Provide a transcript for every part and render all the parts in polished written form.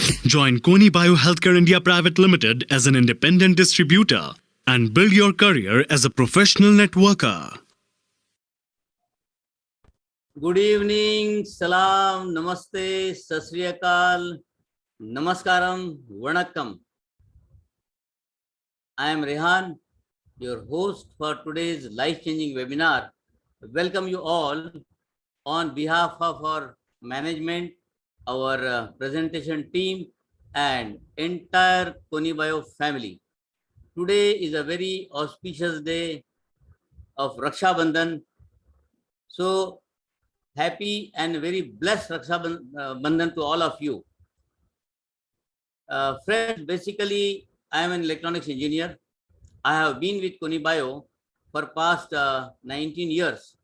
Join Koni Bio Healthcare India Private Limited as an independent distributor and build your career as a professional networker. Good evening, salam, namaste, sat sri akal, namaskaram, vanakkam. I am Rehan, your host for today's life-changing webinar. Welcome you all on behalf of our management, our presentation team, and entire Koni Bio family. Today is a very auspicious day of Raksha Bandhan. So happy and very blessed Raksha Bandhan to all of you. Friends, basically, I am an electronics engineer. I have been with Koni Bio for past 19 years.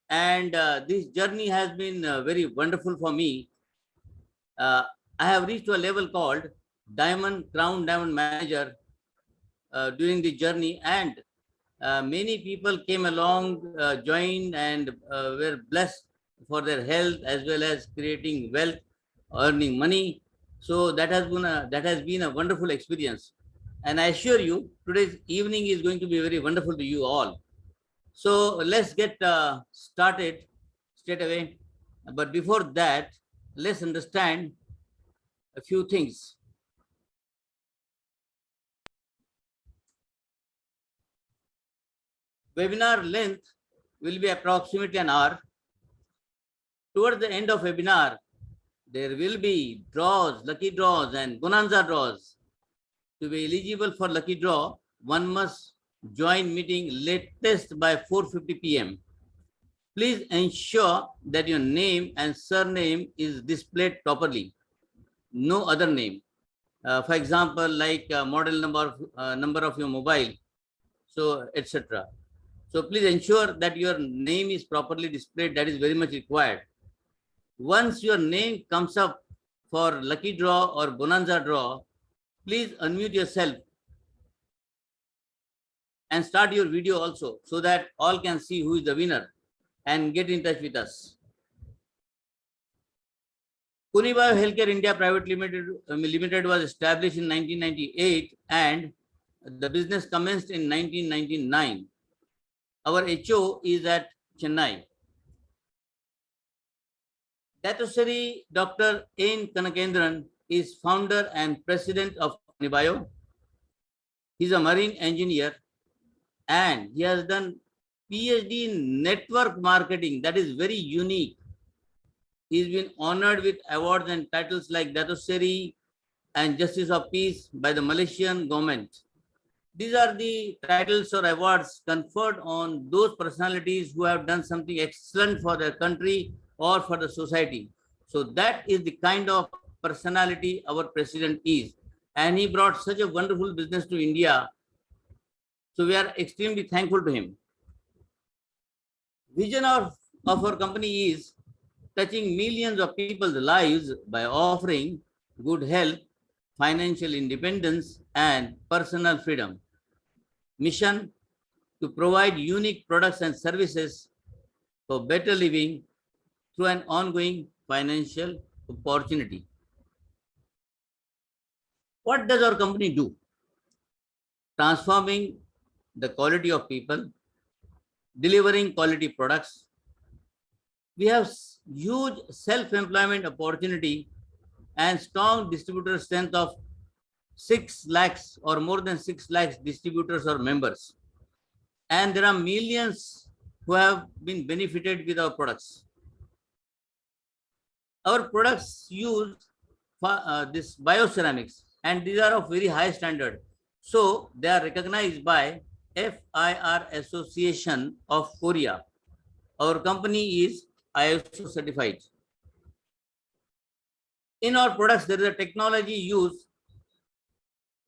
And this journey has been very wonderful for me. I have reached to a level called Crown Diamond Manager during the journey, and many people came along, joined, and were blessed for their health as well as creating wealth, earning money. So that has been a wonderful experience, and I assure you, today's evening is going to be very wonderful to you all. So let's get started straight away. But before that, let's understand a few things. Webinar length will be approximately an hour. Towards the end of webinar, there will be draws, lucky draws and bonanza draws. To be eligible for lucky draw, one must join meeting latest by 4:50 p.m. Please ensure that your name and surname is displayed properly. No other name. For example, like model number of your mobile, so etc. So please ensure that your name is properly displayed. That is very much required. Once your name comes up for lucky draw or bonanza draw, please unmute yourself and start your video also, so that all can see who is the winner and get in touch with us. Koni Bio Healthcare India Private Limited was established in 1998 and the business commenced in 1999. Our HO is at Chennai. Datusari Dr. N. Kanakendran is founder and president of Koni Bio. He is a marine engineer and he has done PhD in network marketing. That is very unique. He's been honored with awards and titles like Datusari and Justice of Peace by the Malaysian government. These are the titles or awards conferred on those personalities who have done something excellent for their country or for the society. So that is the kind of personality our president is. And he brought such a wonderful business to India. So we are extremely thankful to him. Vision of our company is touching millions of people's lives by offering good health, financial independence, and personal freedom. Mission: to provide unique products and services for better living through an ongoing financial opportunity. What does our company do? Transforming the quality of people, delivering quality products. We have huge self-employment opportunity and strong distributor strength of 6 lakhs or more than 6 lakhs distributors or members. And there are millions who have been benefited with our products. Our products use this bioceramics, and these are of very high standard. So they are recognized by FIR Association of Korea. Our company is ISO certified. In our products, there is a technology used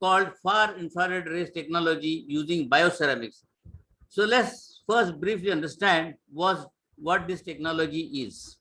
called far infrared rays technology using bioceramics. So let's first briefly understand what this technology is.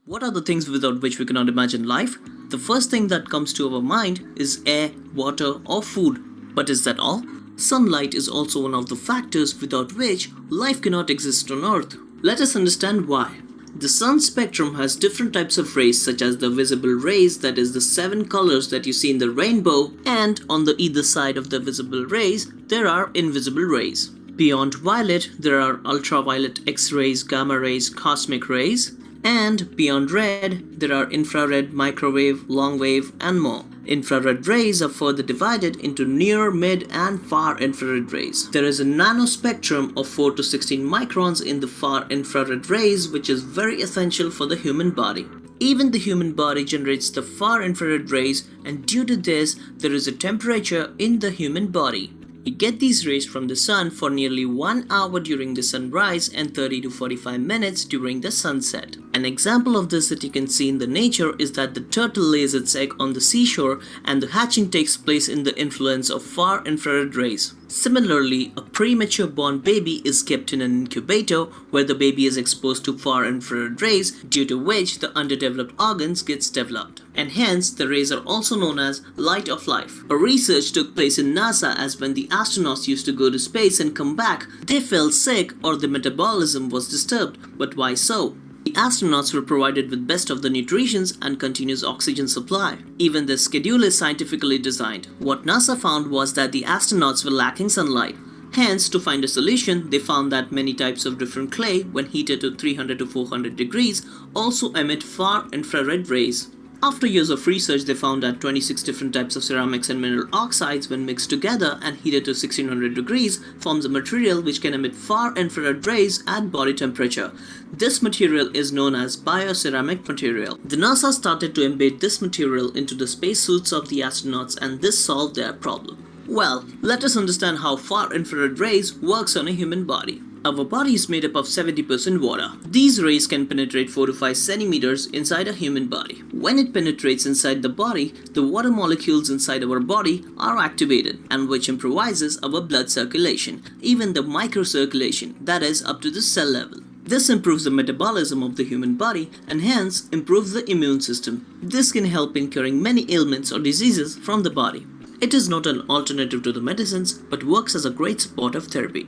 What are the things without which we cannot imagine life? The first thing that comes to our mind is air, water, or food. But is that all? Sunlight is also one of the factors without which life cannot exist on Earth. Let us understand why. The sun spectrum has different types of rays such as the visible rays, that is the 7 colors that you see in the rainbow, and on the either side of the visible rays there are invisible rays. Beyond violet there are ultraviolet, X-rays, gamma rays, cosmic rays, and beyond red there are infrared, microwave, long wave and more. Infrared rays are further divided into near, mid and far infrared rays. There is a nanospectrum of 4 to 16 microns in the far infrared rays, which is very essential for the human body. Even the human body generates the far infrared rays, and due to this there is a temperature in the human body. We get these rays from the sun for nearly 1 hour during the sunrise and 30 to 45 minutes during the sunset. An example of this that you can see in the nature is that the turtle lays its egg on the seashore and the hatching takes place in the influence of far infrared rays. Similarly, a premature born baby is kept in an incubator where the baby is exposed to far infrared rays, due to which the underdeveloped organs gets developed. And hence, the rays are also known as light of life. A research took place in NASA, as when the astronauts used to go to space and come back, they felt sick or their metabolism was disturbed. But why so? The astronauts were provided with best of the nutrition and continuous oxygen supply. Even their schedule is scientifically designed. What NASA found was that the astronauts were lacking sunlight. Hence, to find a solution, they found that many types of different clay, when heated to 300 to 400 degrees, also emit far infrared rays. After years of research, they found that 26 different types of ceramics and mineral oxides, when mixed together and heated to 1600 degrees, forms a material which can emit far infrared rays at body temperature. This material is known as bioceramic material. The NASA started to embed this material into the spacesuits of the astronauts, and this solved their problem. Well, let us understand how far infrared rays works on a human body. Our body is made up of 70% water. These rays can penetrate 4 to 5 centimeters inside a human body. When it penetrates inside the body, the water molecules inside our body are activated, and which improvises our blood circulation, even the microcirculation, that is up to the cell level. This improves the metabolism of the human body and hence improves the immune system. This can help in curing many ailments or diseases from the body. It is not an alternative to the medicines, but works as a great supportive therapy.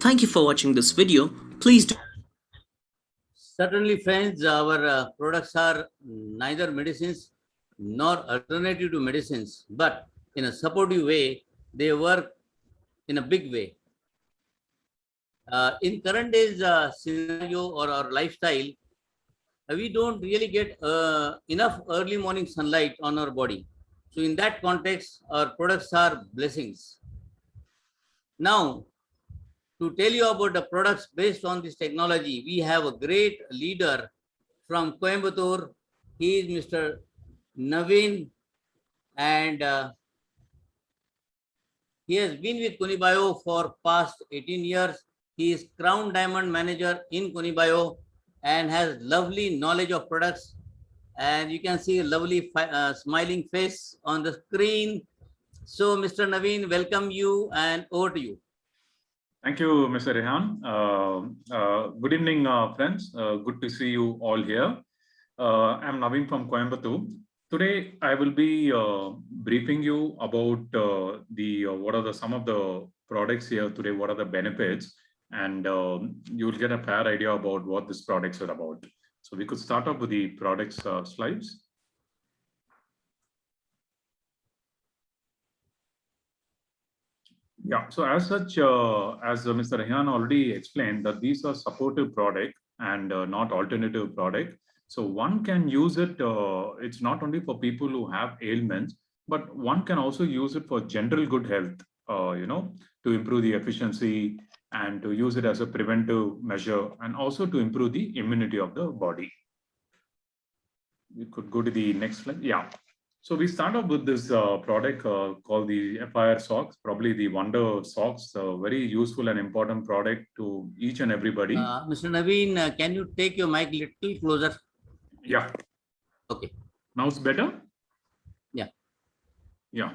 Thank you for watching this video. Please do. Certainly, friends, our products are neither medicines nor alternative to medicines, but in a supportive way, they work in a big way. In current days scenario or our lifestyle, we don't really get enough early morning sunlight on our body. So in that context, our products are blessings. Now, to tell you about the products based on this technology, we have a great leader from Coimbatore. He is Mr. Naveen, and he has been with Kunibio for past 18 years. He is Crown Diamond Manager in Kunibio and has lovely knowledge of products. And you can see a lovely smiling face on the screen. So, Mr. Naveen, welcome you, and over to you. Thank you, Mr. Rehan. Good evening, friends. Good to see you all here. I'm Naveen from Coimbatore. Today, I will be briefing you about what are some of the products here today, what are the benefits, and you will get a fair idea about what these products are about. So we could start off with the products slides. Yeah, so as such, as Mr. Rehan already explained, that these are supportive product and not alternative product. So one can use it, it's not only for people who have ailments, but one can also use it for general good health, to improve the efficiency and to use it as a preventive measure and also to improve the immunity of the body. We could go to the next slide. Yeah. So we start off with this product called the FIR socks, probably the Wonder socks, very useful and important product to each and everybody. Mr. Naveen, can you take your mic a little closer? Yeah. Okay. Now it's better? Yeah. Yeah.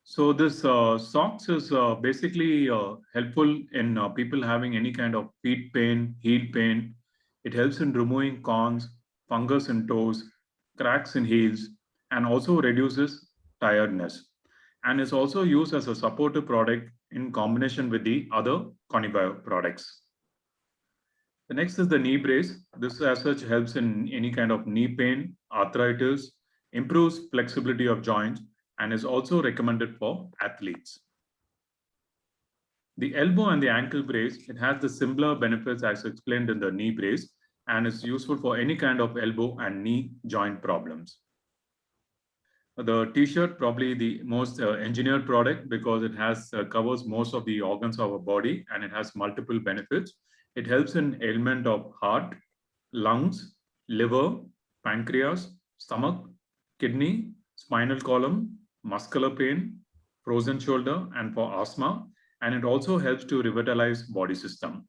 So this socks is basically helpful in people having any kind of feet pain, heel pain. It helps in removing corns, fungus in toes, cracks in heels, and also reduces tiredness. And is also used as a supportive product in combination with the other Conibio products. The next is the knee brace. This as such helps in any kind of knee pain, arthritis, improves flexibility of joints, and is also recommended for athletes. The elbow and the ankle brace, it has the similar benefits as explained in the knee brace and is useful for any kind of elbow and knee joint problems. The t-shirt, probably the most engineered product because it has covers most of the organs of our body and it has multiple benefits. It helps in ailment of heart, lungs, liver, pancreas, stomach, kidney, spinal column, muscular pain, frozen shoulder, and for asthma. And it also helps to revitalize body system.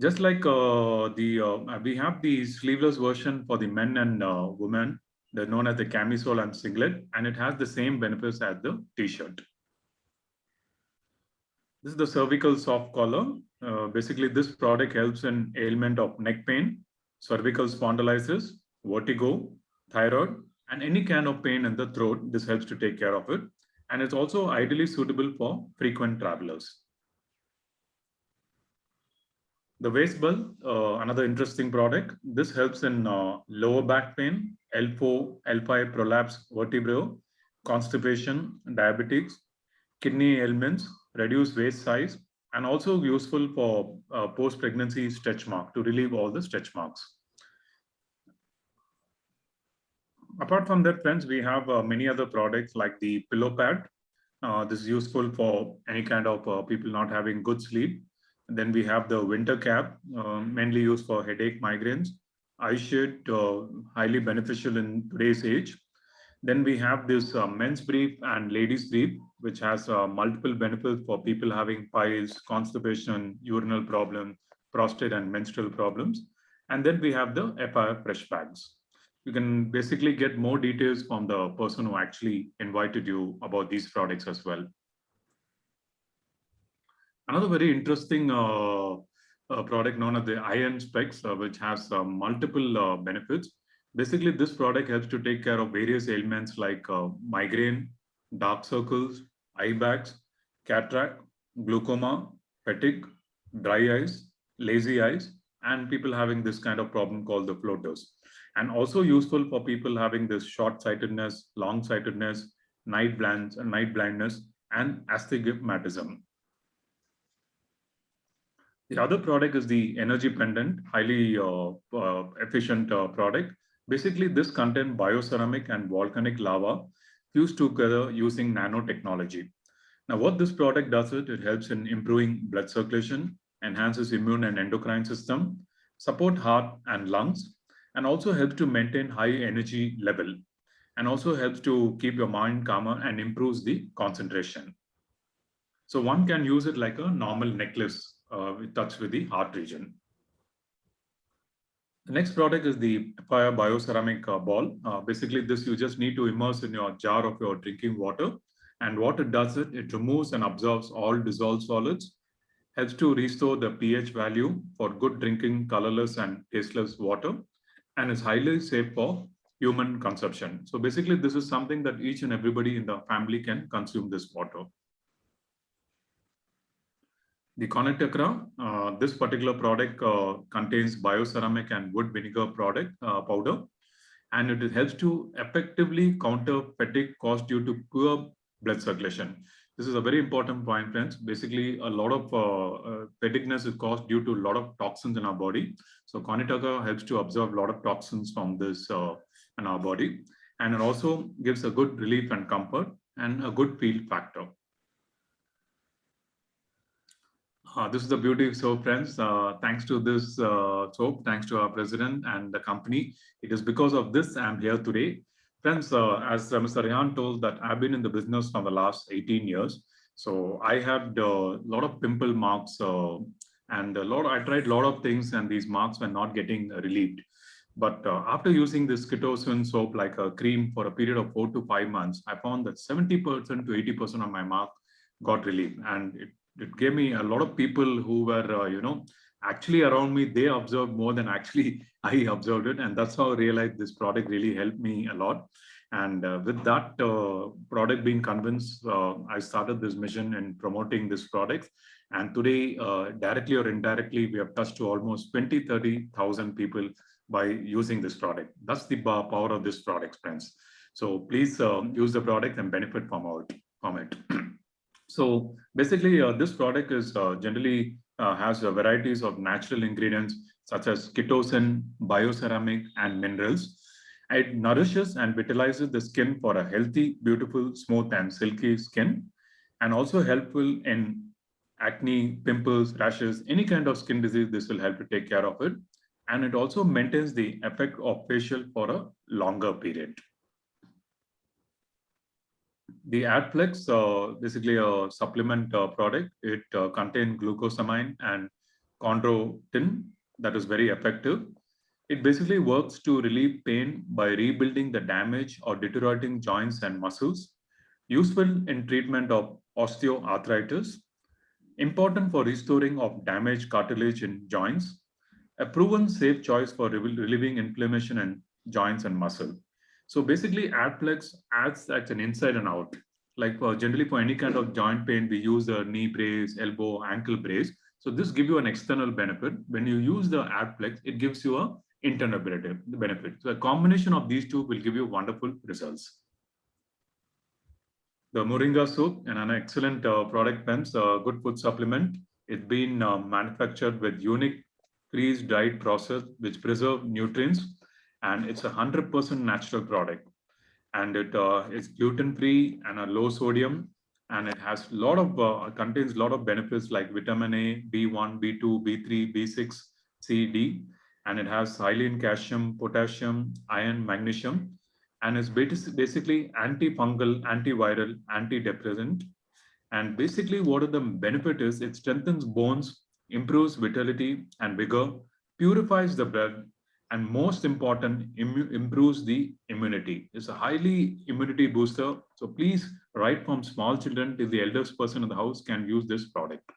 Just like we have the sleeveless version for the men and women, they're known as the camisole and singlet, and it has the same benefits as the t-shirt. This is the cervical soft collar. Basically, this product helps in ailment of neck pain, cervical spondylitis, vertigo, thyroid, and any kind of pain in the throat. This helps to take care of it. And it's also ideally suitable for frequent travelers. The waist belt, another interesting product. This helps in lower back pain, L4, L5 prolapse vertebrae, constipation, diabetics, kidney ailments, reduce waist size, and also useful for post-pregnancy stretch mark to relieve all the stretch marks. Apart from that, friends, we have many other products like the pillow pad. This is useful for any kind of people not having good sleep. And then we have the winter cap, mainly used for headache, migraines. Eye shade, highly beneficial in today's age. Then we have this men's brief and ladies brief, which has multiple benefits for people having piles, constipation, urinal problem, prostate and menstrual problems. And then we have the FIR fresh bags. You can basically get more details from the person who actually invited you about these products as well. Another very interesting product known as the Iron Specs, which has multiple benefits. Basically, this product helps to take care of various ailments like migraine, dark circles, eye bags, cataract, glaucoma, fatigue, dry eyes, lazy eyes, and people having this kind of problem called the floaters. And also useful for people having this short-sightedness, long-sightedness, night blindness, and astigmatism. The other product is the energy pendant, highly efficient product. Basically, this contains bioceramic and volcanic lava fused together using nanotechnology. Now, what this product does it helps in improving blood circulation, enhances immune and endocrine system, support heart and lungs, and also helps to maintain high energy level, and also helps to keep your mind calmer and improves the concentration. So one can use it like a normal necklace touched with the heart region. The next product is the FIR bioceramic ball. Basically, this you just need to immerse in your jar of your drinking water. And what it does, it removes and absorbs all dissolved solids, helps to restore the pH value for good drinking colorless and tasteless water, and is highly safe for human consumption. So basically, this is something that each and everybody in the family can consume this water. The Connectacra, this particular product contains bioceramic and wood vinegar powder, and it helps to effectively counter fatigue caused due to poor blood circulation. This is a very important point, friends. Basically, a lot of fatigueness is caused due to a lot of toxins in our body. So Connectacra helps to absorb a lot of toxins from this in our body, and it also gives a good relief and comfort and a good feel factor. This is the beauty of soap, friends. Thanks to this soap, thanks to our president and the company, it is because of this I'm here today. Friends, as Mr. Rehan told that I've been in the business for the last 18 years. So I had a lot of pimple marks and I tried a lot of things and these marks were not getting relieved. But after using this Ketosin soap like a cream for a period of 4 to 5 months, I found that 70% to 80% of my mark got relieved. And it gave me a lot of people who were, actually around me, they observed more than actually I observed it. And that's how I realized this product really helped me a lot. And with that product being convinced, I started this mission in promoting this product. And today, directly or indirectly, we have touched to almost 20-30,000 people by using this product. That's the power of this product, friends. So please use the product and benefit from it. So basically, this product is generally has varieties of natural ingredients such as chitosan, bioceramic, and minerals. It nourishes and vitalizes the skin for a healthy, beautiful, smooth, and silky skin, and also helpful in acne, pimples, rashes, any kind of skin disease. This will help to take care of it. And it also maintains the effect of facial for a longer period. The Adflex, basically a supplement product. It contains glucosamine and chondroitin that is very effective. It basically works to relieve pain by rebuilding the damage or deteriorating joints and muscles. Useful in treatment of osteoarthritis. Important for restoring of damaged cartilage in joints. A proven safe choice for relieving inflammation in joints and muscle. So basically, Adflex acts as an inside and out. Like generally for any kind of joint pain, we use a knee brace, elbow, ankle brace. So this gives you an external benefit. When you use the Adflex, it gives you a internal benefit. So a combination of these two will give you wonderful results. The Moringa soup, and an excellent product, friends, good food supplement. It's been manufactured with unique freeze-dried process which preserve nutrients, and it's 100% natural product. And it is gluten-free and a low sodium, and it has contains a lot of benefits like vitamin A, B1, B2, B3, B6, C, D, and it has highly in calcium, potassium, iron, magnesium, and is basically antifungal, antiviral, antidepressant. And basically what are the benefit is it strengthens bones, improves vitality and vigor, purifies the blood, and most important, improves the immunity. It's a highly immunity booster. So please, right from small children till the eldest person in the house can use this product.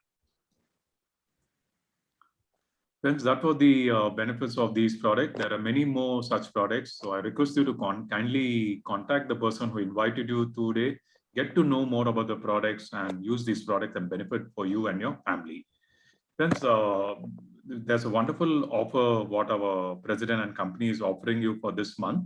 Friends, that were the benefits of these products. There are many more such products. So I request you to kindly contact the person who invited you today, get to know more about the products and use these products and benefit for you and your family. Friends, there's a wonderful offer what our president and company is offering you for this month.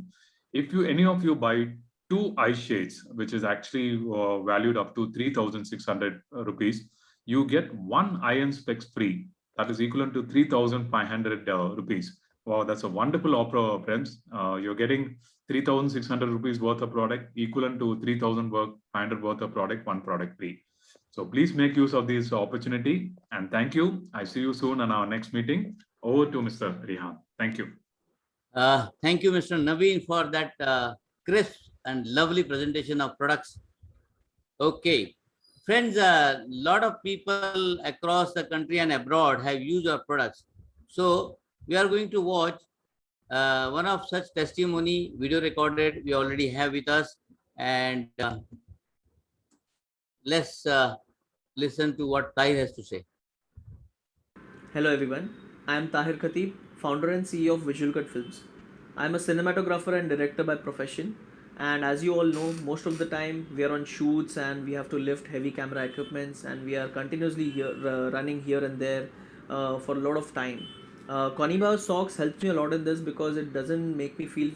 If any of you buy 2 eye shades, which is actually valued up to 3,600 rupees, you get 1 iron specs free. That is equivalent to 3,500 rupees. Wow, that's a wonderful offer, friends. You're getting 3,600 rupees worth of product, equivalent to 3,500 worth of product, 1 product free. So please make use of this opportunity, and thank you. I see you soon on our next meeting. Over to Mr. Rehan. Thank you. Thank you, Mr. Naveen, for that crisp and lovely presentation of products. Okay. Friends, a lot of people across the country and abroad have used our products. So we are going to watch one of such testimony video recorded we already have with us, and let's listen to what Tahir has to say. Hello everyone, I am Tahir Khatib, founder and CEO of Visual Cut Films. I am a cinematographer and director by profession, and as you all know, most of the time we are on shoots and we have to lift heavy camera equipments, and we are continuously running here and there for a lot of time. Conibao socks helps me a lot in this because it doesn't make me feel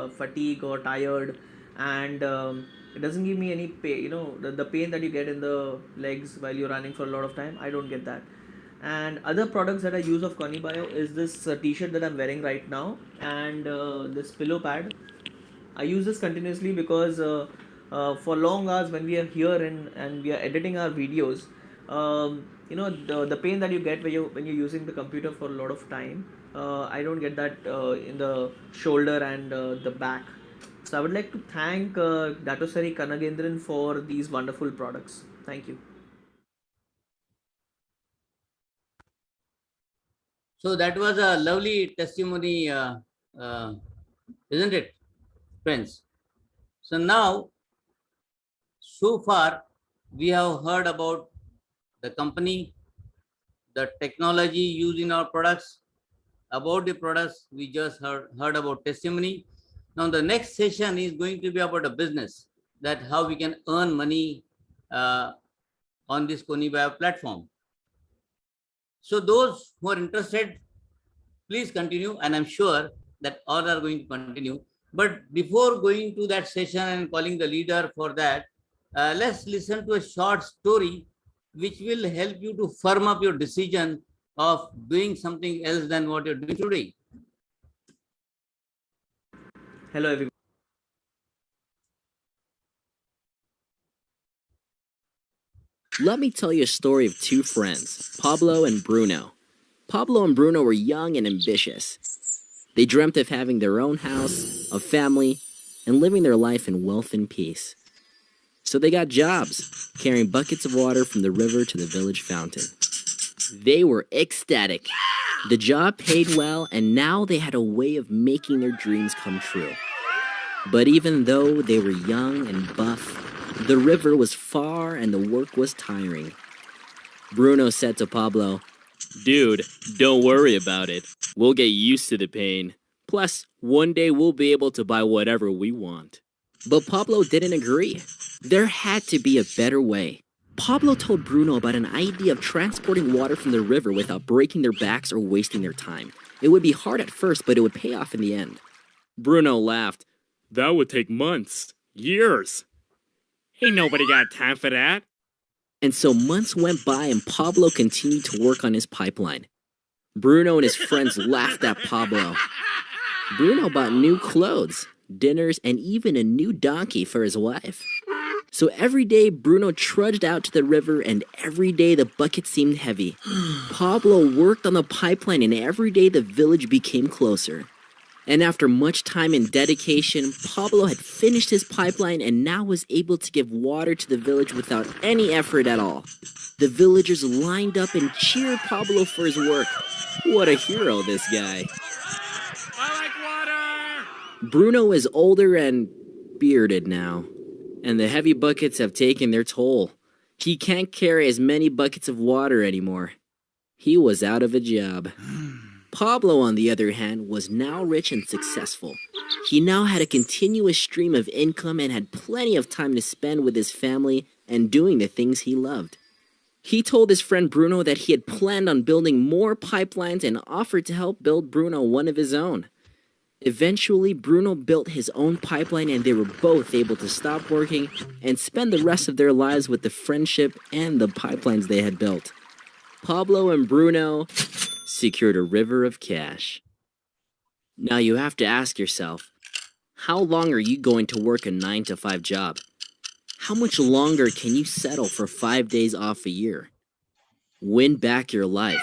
fatigue or tired, and it doesn't give me any pain. The pain that you get in the legs while you're running for a lot of time, I don't get that. And other products that I use of Conibio is this t-shirt that I'm wearing right now, and this pillow pad. I use this continuously because for long hours when we are here and we are editing our videos, the pain that you get when you're using the computer for a lot of time, I don't get that in the shoulder and the back. So I would like to thank Dattosari Kanagendran for these wonderful products. Thank you. So that was a lovely testimony, isn't it, friends? So now, so far, we have heard about the company, the technology used in our products. About the products, we just heard about testimony. Now the next session is going to be about a business, that how we can earn money on this Koni Bio platform. So those who are interested, please continue, and I'm sure that all are going to continue. But before going to that session and calling the leader for that, let's listen to a short story which will help you to firm up your decision of doing something else than what you're doing today. Hello, everyone. Let me tell you a story of two friends, Pablo and Bruno. Pablo and Bruno were young and ambitious. They dreamt of having their own house, a family, and living their life in wealth and peace. So they got jobs, carrying buckets of water from the river to the village fountain. They were ecstatic. The job paid well, and now they had a way of making their dreams come true. But even though they were young and buff, the river was far and the work was tiring. Bruno said to Pablo, "Dude, don't worry about it. We'll get used to the pain. Plus, one day we'll be able to buy whatever we want." But Pablo didn't agree. There had to be a better way. Pablo told Bruno about an idea of transporting water from the river without breaking their backs or wasting their time. It would be hard at first, but it would pay off in the end. Bruno laughed. "That would take months, years. Ain't nobody got time for that." And so months went by and Pablo continued to work on his pipeline. Bruno and his friends laughed at Pablo. Bruno bought new clothes, dinners, and even a new donkey for his wife. So every day Bruno trudged out to the river, and every day the bucket seemed heavy. Pablo worked on the pipeline, and every day the village became closer. And after much time and dedication, Pablo had finished his pipeline and now was able to give water to the village without any effort at all. The villagers lined up and cheered Pablo for his work. What a hero, this guy. "I like water!" Bruno is older and bearded now, and the heavy buckets have taken their toll. He can't carry as many buckets of water anymore. He was out of a job. Pablo, on the other hand, was now rich and successful. He now had a continuous stream of income and had plenty of time to spend with his family and doing the things he loved. He told his friend Bruno that he had planned on building more pipelines and offered to help build Bruno one of his own. Eventually, Bruno built his own pipeline, and they were both able to stop working and spend the rest of their lives with the friendship and the pipelines they had built. Pablo and Bruno secured a river of cash. Now you have to ask yourself, how long are you going to work a 9-to-5 job? How much longer can you settle for 5 days off a year? Win back your life.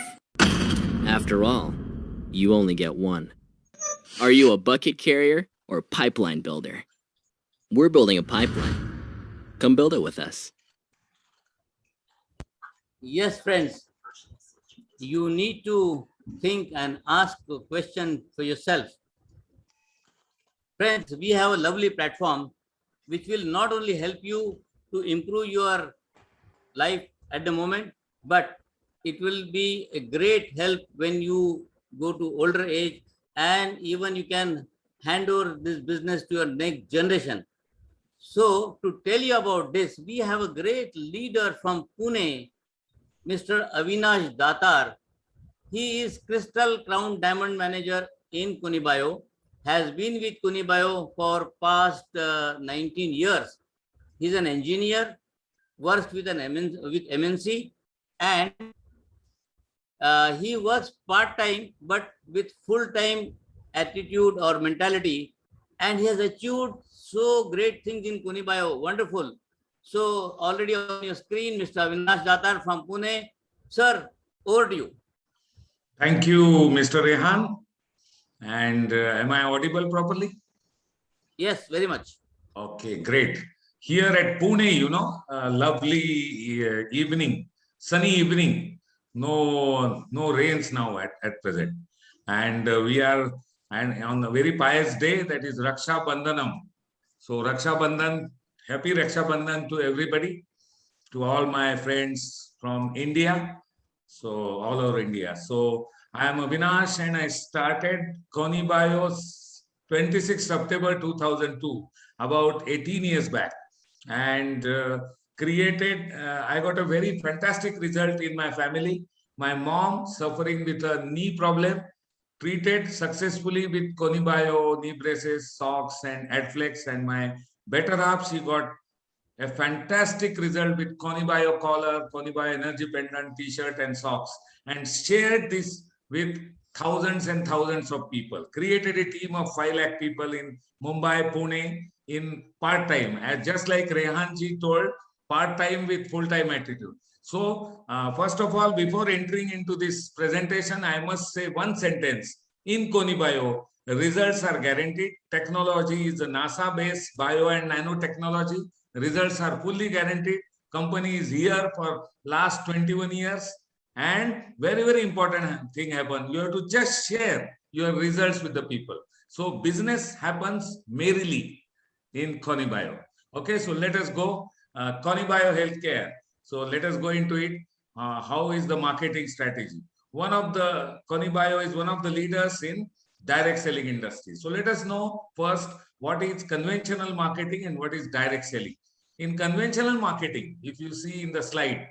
After all, you only get one. Are you a bucket carrier or pipeline builder? We're building a pipeline. Come build it with us. Yes, friends, you need to think and ask a question for yourself. Friends, we have a lovely platform which will not only help you to improve your life at the moment, but it will be a great help when you go to older age, and even you can hand over this business to your next generation. So to tell you about this, we have a great leader from Pune, Mr. Avinash Datar. He is Crystal Crown Diamond Manager in Koni Bio, has been with Koni Bio for past 19 years. He's an engineer, works with MNC, and he works part-time but with full-time attitude or mentality, and he has achieved so great things in Koni Bio. Wonderful. So already on your screen, Mr. Avinash Datar from Pune. Sir, over to you. Thank you, Mr. Rehan. And am I audible properly? Yes, very much. Okay, great. Here at Pune, a lovely evening, sunny evening. No rains now at present. And we are on a very pious day, that is Raksha Bandhanam. So Raksha Bandhan, happy Raksha Bandhan to everybody, to all my friends from India. So all over India. So I am Avinash and I started Koni Bio's 26 September 2002, about 18 years back, and created, I got a very fantastic result in my family. My mom suffering with a knee problem, treated successfully with Conibio, knee braces, socks, and Adflex, and my better half, she got a fantastic result with Conibio collar, Conibio energy pendant, t-shirt, and socks, and shared this with thousands and thousands of people. Created a team of 5 lakh people in Mumbai, Pune, in part-time, just like Rehanji told, part-time with full-time attitude. So, first of all, before entering into this presentation, I must say one sentence. In Conibio, results are guaranteed. Technology is a NASA-based bio and nanotechnology. Results are fully guaranteed. Company is here for last 21 years. And very, very important thing happened. You have to just share your results with the people. So business happens merrily in Conibio. Okay, so let us go. Conibio Healthcare. So let us go into it. How is the marketing strategy? Conibio is one of the leaders in direct selling industry. So let us know first what is conventional marketing and what is direct selling. In conventional marketing, if you see in the slide,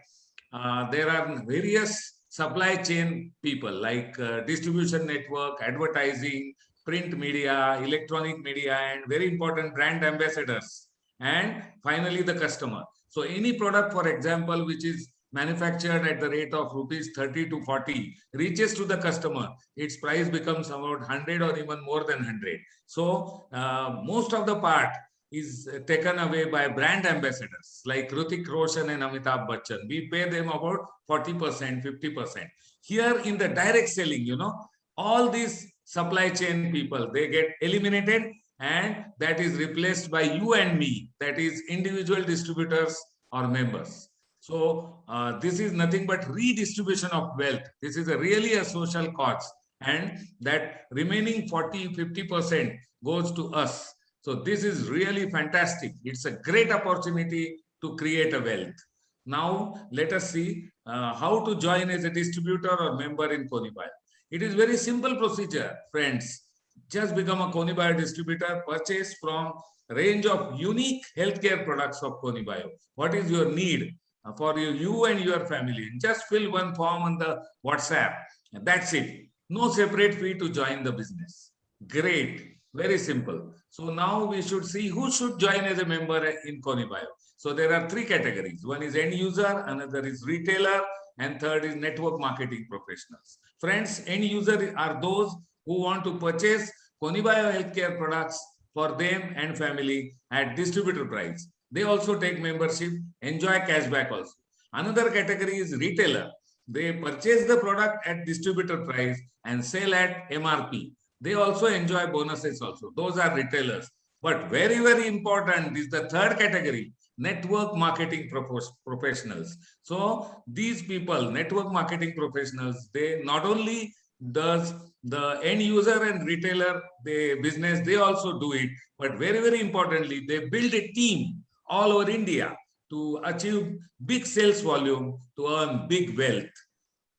there are various supply chain people like distribution network, advertising, print media, electronic media, and very important brand ambassadors. And finally, the customer. So any product, for example, which is manufactured at the rate of rupees 30 to 40 reaches to the customer, its price becomes about 100 or even more than 100. So most of the part is taken away by brand ambassadors like Hrithik Roshan and Amitabh Bachchan. We pay them about 40%, 50%. Here in the direct selling, all these supply chain people, they get eliminated, and that is replaced by you and me, that is individual distributors or members. So this is nothing but redistribution of wealth. This is really a social cause, and that remaining 40-50% goes to us. So this is really fantastic. It's a great opportunity to create a wealth. Now let us see how to join as a distributor or member in Conibio. It is very simple procedure, friends. Just become a Conibio distributor, purchase from range of unique healthcare products of Conibio. What is your need for you and your family? Just fill one form on the WhatsApp. That's it. No separate fee to join the business. Great. Very simple. So now we should see who should join as a member in Conibio. So there are 3 categories. One is end user, another is retailer, and third is network marketing professionals. Friends, end user are those who want to purchase Conibio healthcare products for them and family at distributor price. They also take membership, enjoy cashback also. Another category is retailer. They purchase the product at distributor price and sell at MRP. They also enjoy bonuses also. Those are retailers. But very, very important is the third category, network marketing professionals. So these people, network marketing professionals, they not only does the end user and retailer business, they also do it. But very, very importantly, they build a team all over India to achieve big sales volume, to earn big wealth.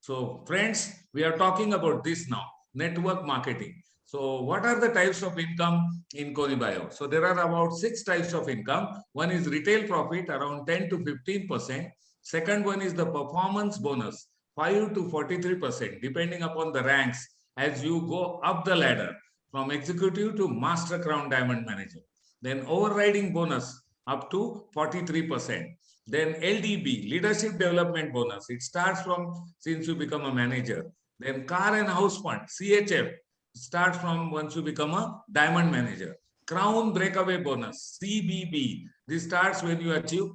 So friends, we are talking about this now, network marketing. So what are the types of income in Conibio? So there are about 6 types of income. One is retail profit, around 10 to 15%. Second one is the performance bonus, 5 to 43%, depending upon the ranks as you go up the ladder from executive to master crown diamond manager. Then overriding bonus up to 43%. Then LDB, leadership development bonus. It starts from since you become a manager. Then car and house fund, CHF, starts from once you become a diamond manager. Crown breakaway bonus, CBB. This starts when you achieve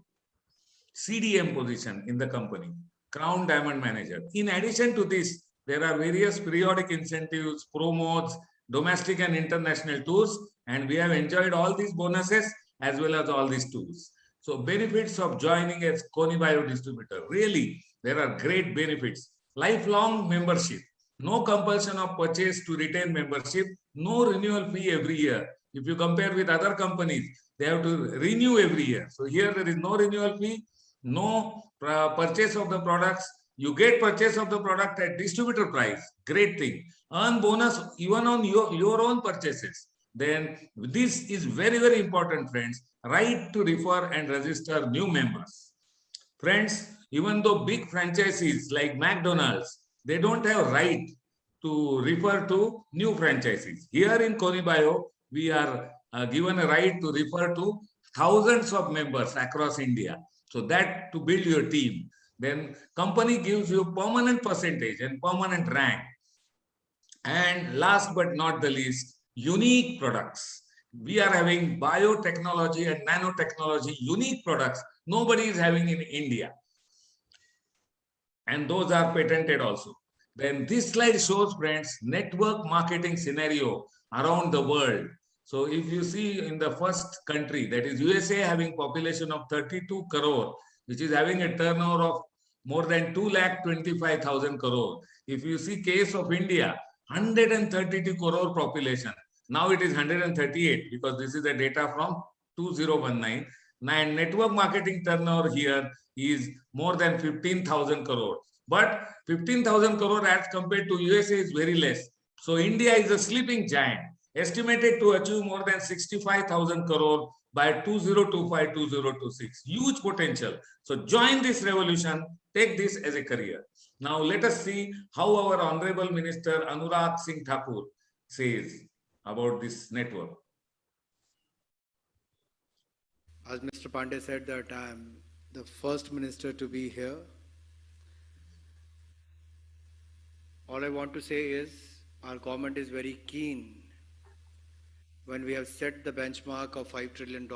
CDM position in the company. Crown diamond manager. In addition to this, there are various periodic incentives, promos, domestic and international tours, and we have enjoyed all these bonuses as well as all these tours. So benefits of joining as Conibio distributor. Really, there are great benefits. Lifelong membership. No compulsion of purchase to retain membership. No renewal fee every year. If you compare with other companies, they have to renew every year. So here there is no renewal fee, no purchase of the products. You get purchase of the product at distributor price. Great thing. Earn bonus even on your own purchases. then this is very, very important, friends. Right to refer and register new members. Friends, even though big franchisees like McDonald's, they don't have right to refer to new franchisees. Here in Konibio, we are given a right to refer to thousands of members across India. So that to build your team. Then company gives you permanent percentage and permanent rank. And last but not the least, unique products. We are having biotechnology and nanotechnology unique products nobody is having in India. And those are patented also. Then this slide shows, friends, network marketing scenario around the world. So if you see in the first country, that is USA, having population of 32 crore, which is having a turnover of more than 2,25,000 crore. If you see case of India, 132 crore population. Now it is 138 because this is the data from 2019. And network marketing turnover here is more than 15,000 crore. But 15,000 crore as compared to USA is very less. So India is a sleeping giant, estimated to achieve more than 65,000 crore by 2025-2026. Huge potential. So join this revolution, take this as a career. Now let us see how our Honorable Minister Anurag Singh Thakur says about this network. As Mr. Pandey said that I am the first minister to be here. All I want to say is our government is very keen when we have set the benchmark of $5 trillion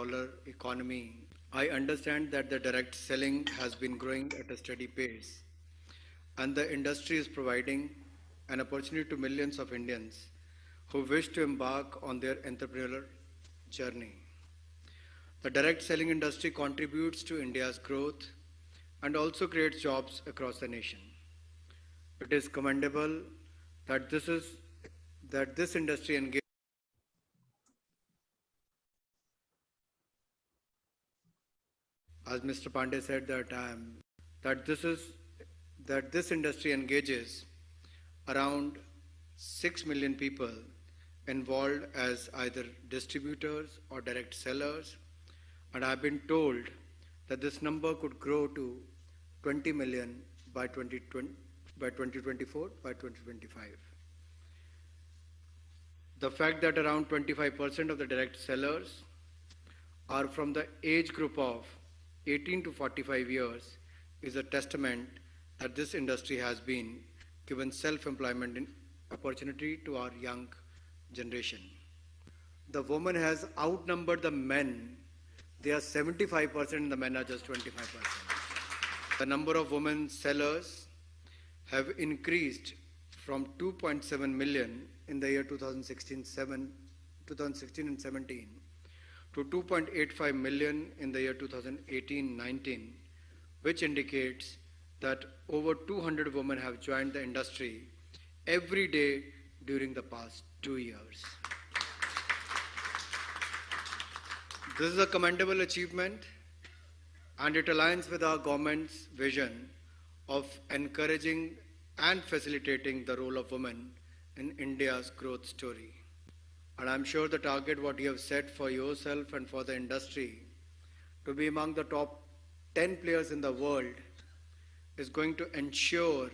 economy. I understand that the direct selling has been growing at a steady pace and the industry is providing an opportunity to millions of Indians who wish to embark on their entrepreneurial journey. The direct selling industry contributes to India's growth and also creates jobs across the nation. It is commendable that this industry engages. As Mr. Pandey said that this industry engages around 6 million people involved as either distributors or direct sellers, and I've been told that this number could grow to 20 million by 2024, by 2025. The fact that around 25% of the direct sellers are from the age group of 18 to 45 years is a testament that this industry has been given self-employment opportunity to our young generation. The woman has outnumbered the men. They are 75% and the men are just 25%. The number of women sellers have increased from 2.7 million in the year 2016 and 17 to 2.85 million in the year 2018-19, which indicates that over 200 women have joined the industry every day during the past 2 years. This is a commendable achievement and it aligns with our government's vision of encouraging and facilitating the role of women in India's growth story. And I'm sure the target what you have set for yourself and for the industry to be among the top 10 players in the world is going to ensure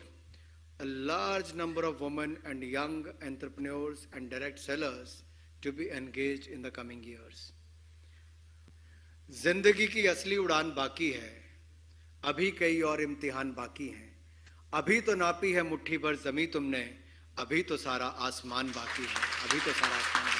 a large number of women and young entrepreneurs and direct sellers to be engaged in the coming years. जिंदगी की असली उड़ान बाकी है, अभी कई और इम्तिहान बाकी हैं, अभी तो नापी है मुट्ठी भर ज़मीं तुमने, अभी तो सारा आसमान बाकी है, अभी तो सारा आसमान बाकी है.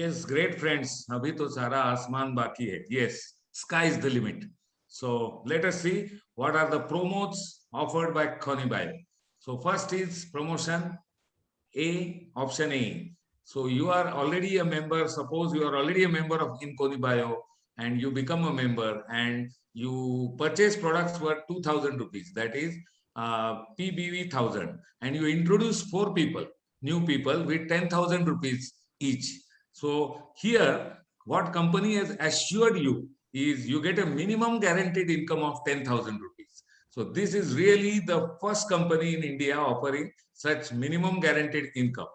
Yes, great friends. Abhi to sara asman baki hai. Yes, sky is the limit. So let us see what are the promotes offered by Konibio. So first is promotion A, option A. So you are already a member. Suppose you are already a member of in Konibio and you become a member and you purchase products worth 2,000 rupees. That is PBV 1,000. And you introduce 4 people, new people with 10,000 rupees each. So here, what company has assured you is you get a minimum guaranteed income of 10,000 rupees. So this is really the first company in India offering such minimum guaranteed income.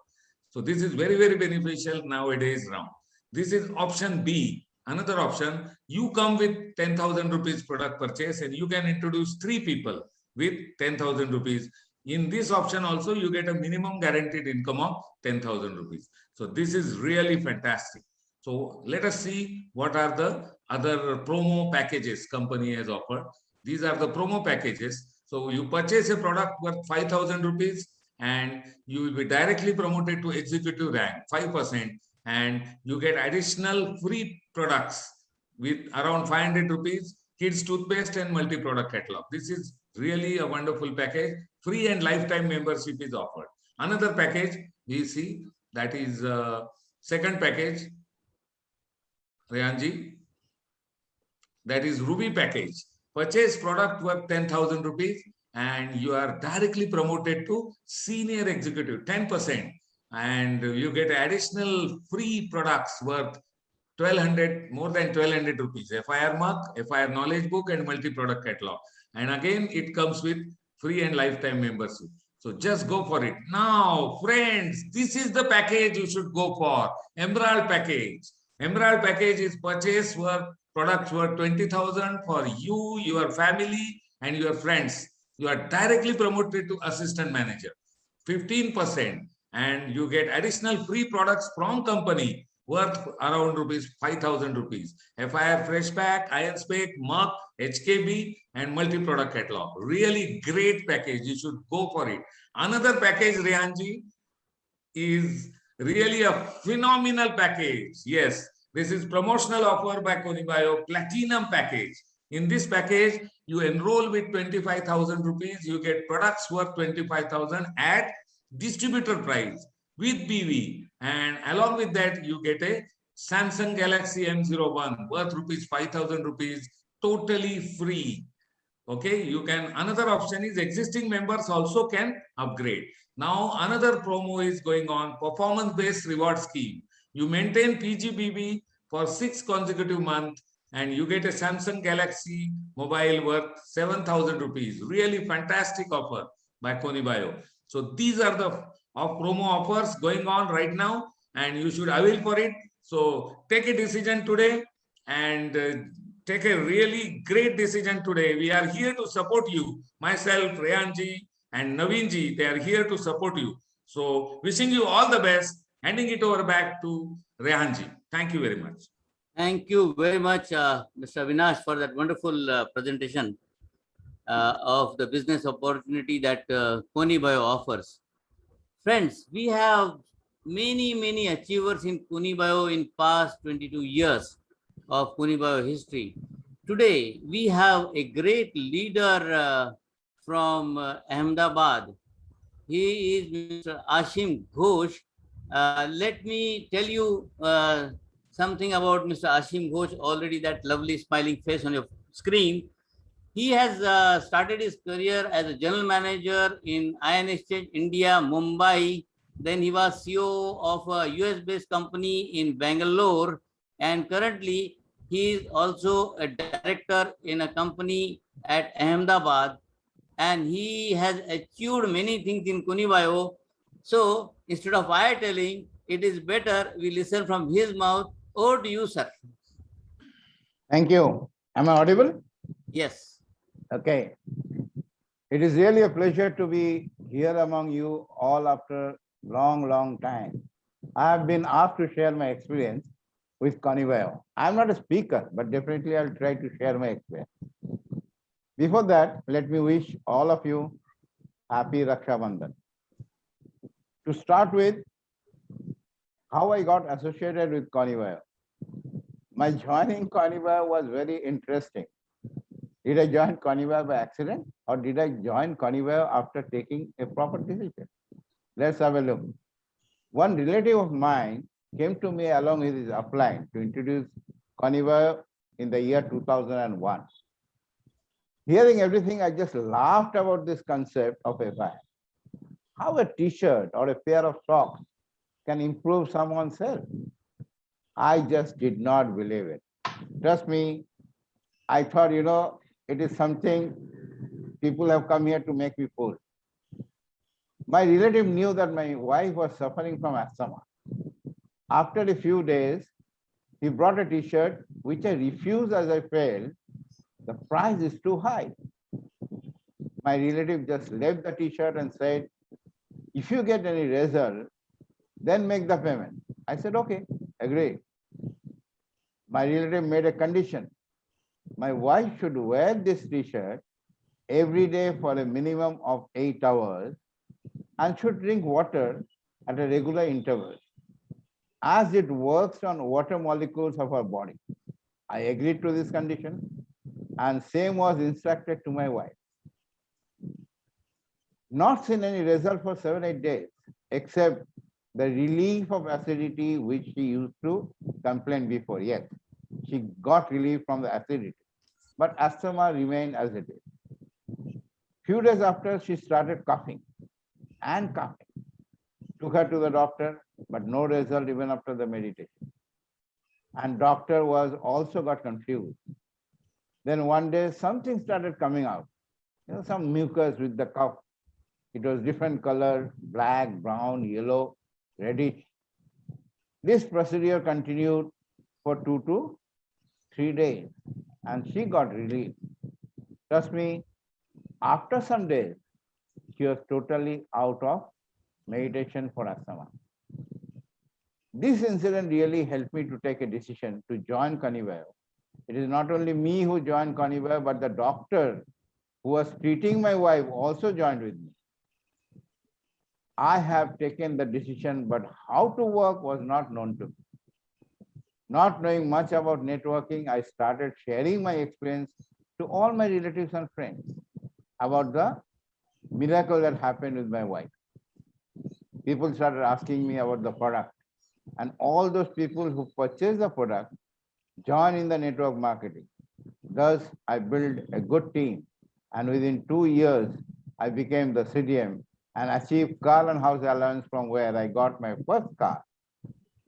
So this is very, very beneficial nowadays now. This is option B. Another option, you come with 10,000 rupees product purchase and you can introduce 3 people with 10,000 rupees. In this option also, you get a minimum guaranteed income of 10,000 rupees. So this is really fantastic. So let us see what are the other promo packages company has offered. These are the promo packages. So you purchase a product worth 5,000 rupees and you will be directly promoted to executive rank, 5%, and you get additional free products with around 500 rupees, kids toothpaste and multi-product catalog. This is really a wonderful package. Free and lifetime membership is offered. Another package we see, that is second package, Rehanji, that is Ruby package. Purchase product worth 10,000 rupees and you are directly promoted to senior executive, 10%, and you get additional free products worth 1,200, more than 1,200 rupees, FIR mark, FIR knowledge book and multi-product catalog. And again, it comes with free and lifetime membership. So just go for it. Now, friends, this is the package you should go for. Emerald package. Emerald package is purchase worth products worth 20,000 for you, your family, and your friends. You are directly promoted to assistant manager, 15%, and you get additional free products from company worth around rupees 5,000 rupees. FIR Fresh Pack, Iron Spec, Mark, HKB, and multi-product catalog. Really great package. You should go for it. Another package, Rehanji, is really a phenomenal package. Yes, this is promotional offer by Konibio, Platinum package. In this package, you enroll with 25,000 rupees. You get products worth 25,000 at distributor price with BV. And along with that, you get a Samsung Galaxy M01 worth rupees 5,000 rupees, totally free. Okay, you can, another option is existing members also can upgrade. Now, another promo is going on, performance-based reward scheme. You maintain PGBB for 6 consecutive months and you get a Samsung Galaxy mobile worth 7,000 rupees. Really fantastic offer by Konibio. So these are the promo offers going on right now and you should avail for it. So take a decision today and take a really great decision today. We are here to support you. Myself, Rehanji and Naveenji, they are here to support you. So wishing you all the best. Handing it over back to Rehanji. Thank you very much. Thank you very much, Mr. Avinash, for that wonderful presentation of the business opportunity that Konibio offers. Friends, we have many achievers in Konibio in past 22 years of Konibio history. Today, we have a great leader from Ahmedabad. He is Mr. Ashim Ghosh. Let me tell you something about Mr. Ashim Ghosh, already that lovely smiling face on your screen. He has started his career as a general manager in Iron Exchange India, Mumbai. Then he was CEO of a US-based company in Bangalore. And currently, he is also a director in a company at Ahmedabad. And he has achieved many things in Konibio. So instead of I telling, it is better we listen from his mouth. Over to you, sir. Thank you. Am I audible? Yes. Okay. It is really a pleasure to be here among you all after long time. I have been asked to share my experience with Konibio. I'm not a speaker, but definitely I'll try to share my experience. Before that, let me wish all of you happy Raksha Bandhan. To start with, how I got associated with Konibio. My joining Konibio was very interesting. Did I join Konibio by accident or did I join Konibio after taking a proper decision? Let's have a look. One relative of mine came to me along with his upline to introduce Konibio in the year 2001. Hearing everything, I just laughed about this concept of FI. How a t-shirt or a pair of socks can improve someone's health? I just did not believe it. Trust me, I thought, it is something people have come here to make me fool. My relative knew that my wife was suffering from asthma. After a few days, he brought a t-shirt, which I refused as I felt the price is too high. My relative just left the t-shirt and said, if you get any result, then make the payment. I said, okay, agree. My relative made a condition. My wife should wear this t-shirt every day for a minimum of 8 hours and should drink water at a regular interval, as it works on water molecules of her body. I agreed to this condition, and same was instructed to my wife. Not seen any result for 7-8 days, except the relief of acidity which she used to complain before. Yes, she got relief from the acidity, but asthma remained as it is. Few days after, she started coughing and coughing. Took her to the doctor, but no result even after the meditation. And doctor was also got confused. Then one day something started coming out, some mucus with the cough. It was different color, black, brown, yellow, reddish. This procedure continued for 2 to 3 days, and she got relief. Trust me, after some days, she was totally out of meditation for asthma. This incident really helped me to take a decision to join Kanivaya. It is not only me who joined Kanivaya, but the doctor who was treating my wife also joined with me. I have taken the decision, but how to work was not known to me. Not knowing much about networking, I started sharing my experience to all my relatives and friends about the miracle that happened with my wife. People started asking me about the product, and all those people who purchased the product joined in the network marketing. Thus, I built a good team, and within 2 years, I became the CDM and achieved car and house allowance from where I got my first car.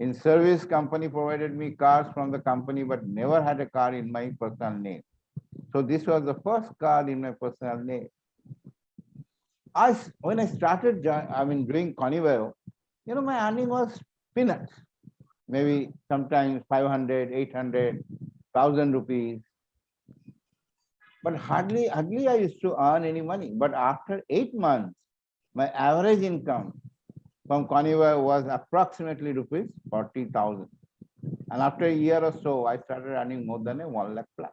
In service, company provided me cars from the company, but never had a car in my personal name. So this was the first car in my personal name. When I started doing Coniveo, my earning was peanuts. Maybe sometimes 500, 800, 1,000 rupees. But hardly I used to earn any money. But after 8 months, my average income from Coniveo was approximately rupees 40,000. And after a year or so, I started earning more than 1 lakh plus.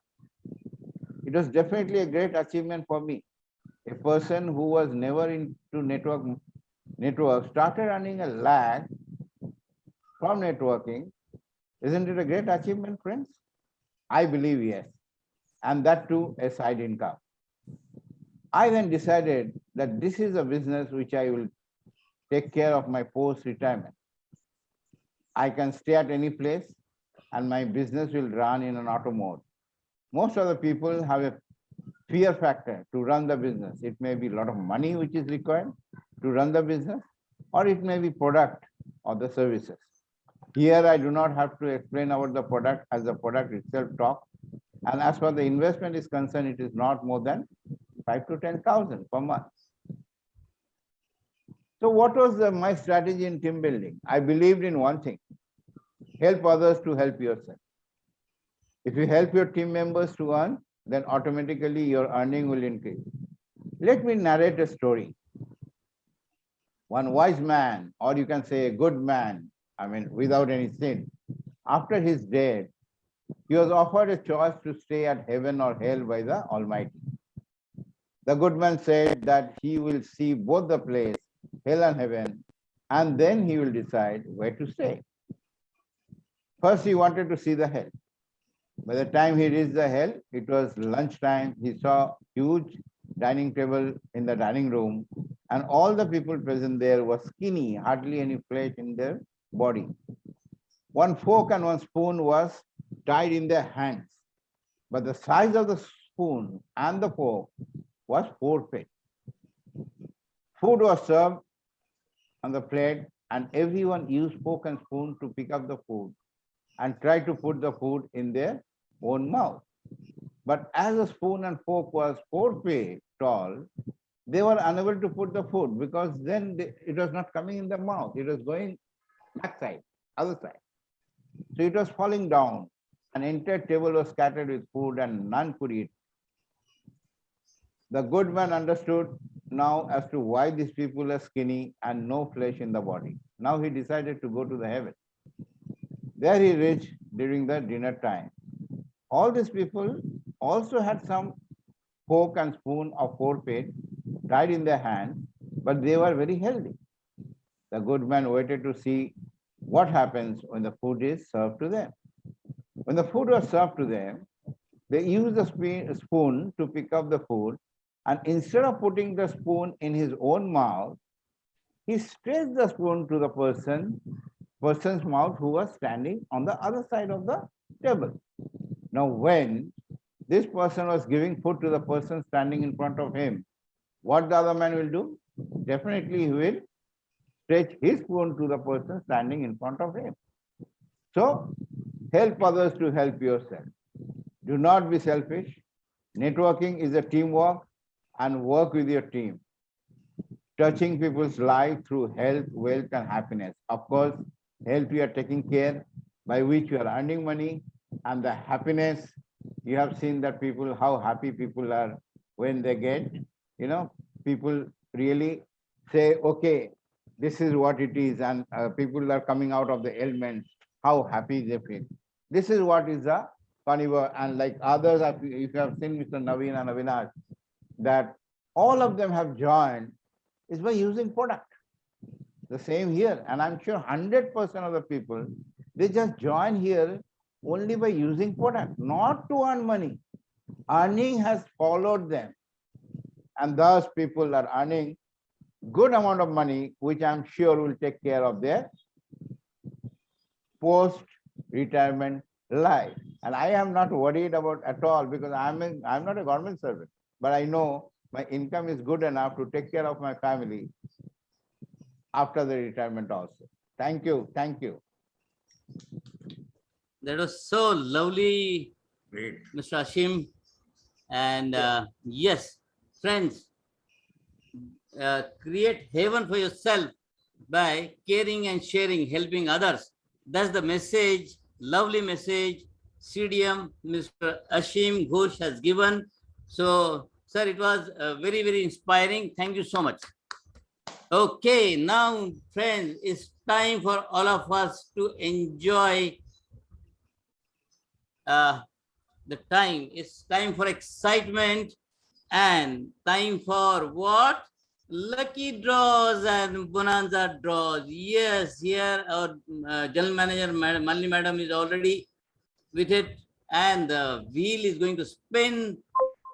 It was definitely a great achievement for me. A person who was never into network started earning 1 lakh from networking. Isn't it a great achievement, friends? I believe yes. And that too, a side income. I then decided that this is a business which I will take care of my post-retirement. I can stay at any place and my business will run in an auto mode. Most of the people have a fear factor to run the business. It may be a lot of money which is required to run the business, or it may be product or the services. Here I do not have to explain about the product, as the product itself talks. And as far as the investment is concerned, it is not more than 5 to 10,000 per month. So what was my strategy in team building? I believed in one thing: help others to help yourself. If you help your team members to earn, then automatically your earning will increase. Let me narrate a story. One wise man, or you can say a good man, without any sin, after his death, he was offered a choice to stay at heaven or hell by the Almighty. The good man said that he will see both the place, hell and heaven, and then he will decide where to stay. First, he wanted to see the hell. By the time he reached the hell, it was lunchtime. He saw huge dining table in the dining room, and all the people present there were skinny, hardly any flesh in their body. One fork and one spoon was tied in their hands, but the size of the spoon and the fork was 4 feet. Food was served on the plate, and everyone used fork and spoon to pick up the food and try to put the food in their own mouth. But as the spoon and fork was 4 feet tall, they were unable to put the food because then it was not coming in the mouth. It was going backside, other side. So it was falling down. An entire table was scattered with food and none could eat. The good man understood now as to why these people are skinny and no flesh in the body. Now he decided to go to the heaven. There he reached during the dinner time. All these people also had some fork and spoon or forfeit tied in their hand, but they were very healthy. The good man waited to see what happens when the food is served to them. When the food was served to them, they used the spoon to pick up the food, and instead of putting the spoon in his own mouth, he stretched the spoon to the person's mouth who was standing on the other side of the table. Now, when this person was giving food to the person standing in front of him, what the other man will do? Definitely he will stretch his spoon to the person standing in front of him. So, help others to help yourself. Do not be selfish. Networking is a teamwork, and work with your team. Touching people's life through health, wealth, and happiness. Of course, health you are taking care, by which you are earning money, and the happiness, you have seen that people, how happy people are when they get, people really say, okay, this is what it is, and people are coming out of the ailments, how happy they feel. This is what is a carnivore, and like others, if you have seen Mr. Naveen and Avinash, that all of them have joined is by using product. The same here, and I'm sure 100% of the people, they just join here only by using product, not to earn money. Earning has followed them, and thus people are earning good amount of money, which I'm sure will take care of their post-retirement life. And I am not worried about at all, because I'm not a government servant, but I know my income is good enough to take care of my family after the retirement also. Thank you. Thank you. That was so lovely, Great. Mr. Ashim. And yes, friends, create heaven for yourself by caring and sharing, helping others. That's the message, lovely message CDM Mr. Ashim Ghosh has given. So, sir, it was very, very inspiring. Thank you so much. Okay, now, friends, it's time for all of us to enjoy the time. It's time for excitement and time for what? Lucky draws and bonanza draws. Yes, here our General Manager, Malini Madam, is already with it, and the wheel is going to spin,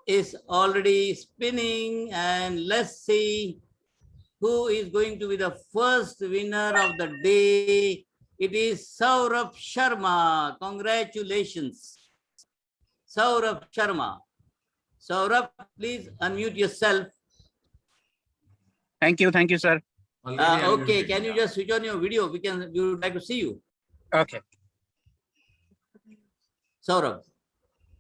is already spinning, and let's see who is going to be the first winner of the day. It is Saurabh Sharma. Congratulations, Saurabh Sharma. Saurabh, please unmute yourself. Thank you, sir. Okay, can you just switch on your video? We would like to see you. Okay. Saurabh.